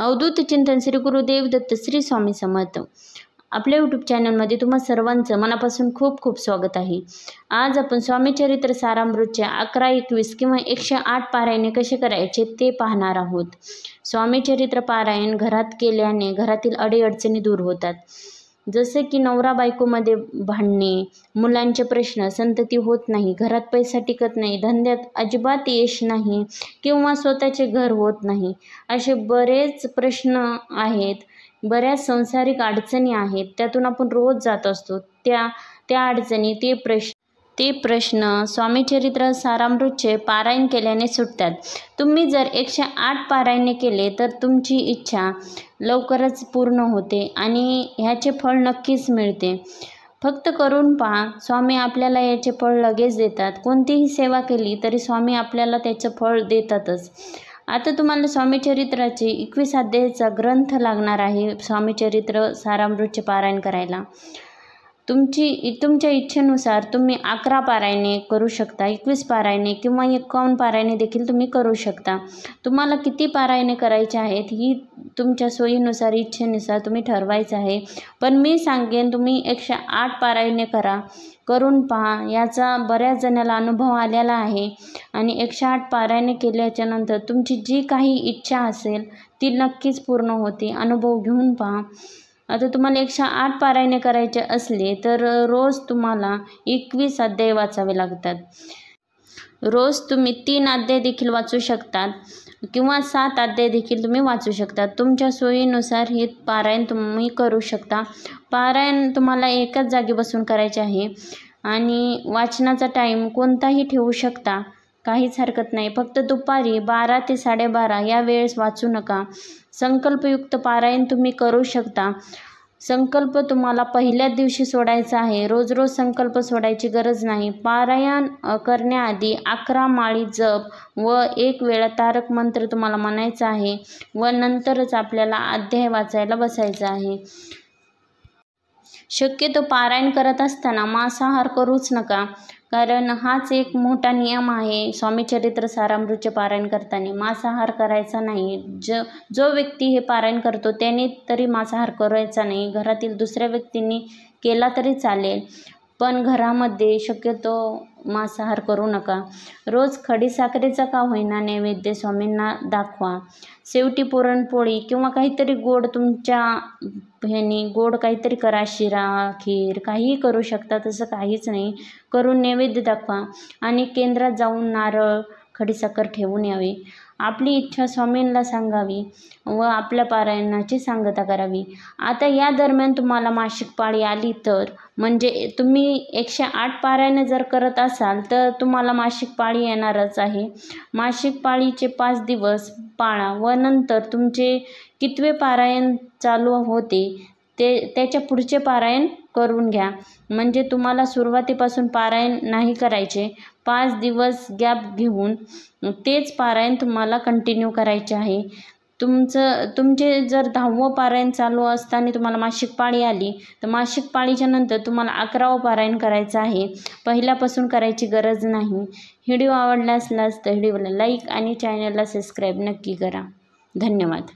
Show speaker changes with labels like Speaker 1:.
Speaker 1: अवधूत चिंतन श्री गुरुदेव दत्त श्री स्वामी समर्थ। आपल्या यूट्यूब चॅनलमध्ये तुम्हा सर्वांचं मनापासून खूप खूप स्वागत आहे। आज आपण स्वामी चरित्र सारामृतच्या 11, 21 किंवा 108 पारायणे कसे करायचे ते पाहणार आहोत। स्वामी चरित्र पारायण घरात केल्याने घरातील अडीअडचणी दूर होतात। जसे की नवरा बायकोमध्ये भांडणे, मुलांचे प्रश्न, संतती होत नाही, घरात पैसा टिकत नाही, धंद्यात अजिबात यश नाही किंवा स्वतःचे घर होत नाही, असे बरेच प्रश्न आहेत। बऱ्याच सांसारिक अडचणी आहेत, त्यातून आपण रोज जात असतो। त्या अडचणी, ते प्रश्न स्वामी चरित्र सारामृतचे पारायण केल्याने सुटतात। तुम्ही जर 108 पारायणे केले तर तुमची इच्छा लवकरच पूर्ण होते आणि ह्याचे फळ नक्कीच मिळते। फक्त करून पहा, स्वामी आपल्याला याचे फळ लगेच देतात। कोणतीही सेवा केली तरी स्वामी आपल्याला त्याचं फळ देतातच। आता तुम्हाला स्वामी चरित्राचे 21 अध्यायाचा ग्रंथ लागणार आहे। स्वामी चरित्र सारामृतचे पारायण करायला तुमच्या इच्छेनुसार तुम्ही 11 पारायणे करू शकता, 21 पारायणे किंवा 51 पारायणे देखील तुम्ही करू शकता। तुम्हाला किती पारायणे करायचे आहेत ही तुमच्या सोयीनुसार, इच्छेनुसार तुम्ही ठरवायचं आहे। पण मी सांगेन तुम्ही 108 पारायणे करून पहा, याचा बऱ्याच जणांना अनुभव आलेला आहे आणि 108 पारायणे केल्याच्या नंतर तुमची जी काही इच्छा असेल ती नक्कीच पूर्ण होते। अनुभव घेऊन पहा। आता तुम्हाला 108 पारायणे करायचे असले तर रोज तुम्हाला 21 अध्याय वाचावे लागतात। रोज तुम्ही 3 अध्याय देखील वाचू शकतात किंवा 7 अध्याय देखील तुम्ही वाचू शकता। तुमच्या सोयीनुसार हे पारायण तुम्ही करू शकता। पारायण तुम्हाला एकाच जागी बसून करायचे आहे आणि वाचनाचा टाईम कोणताही ठेवू शकता, काहीच हरकत नाही। फक्त दुपारी 12 ते 12:30 या वेळेस वाचू नका। संकल्पयुक्त पारायण तुम्ही करू शकता। संकल्प तुम्हाला पहिल्याच दिवशी सोडायचा आहे, रोज रोज संकल्प सोडायची गरज नाही। पारायण करण्याआधी 11 माळी जप व 1 वेळा तारक मंत्र तुम्हाला म्हणायचा आहे व नंतरच आपल्याला अध्याय वाचायला बसायचं आहे। शक्यतो पारायण करत असताना मांसाहार करूच नका, कारण हाच एक मोठा नियम आहे। स्वामी चरित्र सारामृतचे पारायण करताना मांसाहार करायचा नाही। जो व्यक्ती हे पारायण करतो त्याने तरी मांसाहार करायचा नाही। घरातील दुसऱ्या व्यक्तींनी केला तरी चालेल, पण घरामध्ये शक्यतो मांसाहार करू नका। रोज खडीसाखरेचा का होईना नैवेद्य स्वामींना दाखवा। शेवटी पुरणपोळी किंवा काहीतरी गोड, तुमच्या गोड काहीतरी करा, शिरा, खीर, काहीही करू शकता, तसं काहीच नाही। करून नैवेद्य दाखवा आणि केंद्रात जाऊन नारळ, खडीसाखर ठेवून यावे। आपली इच्छा स्वामींना सांगावी व आपल्या पारायणाची सांगता करावी। आता या दरम्यान तुम्हाला मासिक पाळी आली तर, म्हणजे तुम्ही 108 पारायणे जर करत असाल तर तुम्हाला मासिक पाळी येणारच आहे। मासिक पाळीचे 5 दिवस पाळा व नंतर तुमचे कितवे पारायण चालू होते त्याच्या पुढचे पारायण करून घ्या। म्हणजे तुम्हाला सुरुवातीपासून पारायण नाही करायचे, 5 दिवस गॅप घेऊन तेच पारायण तुम्हाला कंटिन्यू करायचे आहे। तुमचे जर 10वं पारायण चालू असताना तुम्हाला मासिक पाळी आली तर मासिक पाळीच्या नंतर तुम्हाला 11वं पारायण करायचं आहे, पहिल्यापासून करायची गरज नाही। व्हिडिओ आवडला असल्यास तर व्हिडिओला लाईक आणि चॅनलला सबस्क्राईब नक्की करा। धन्यवाद।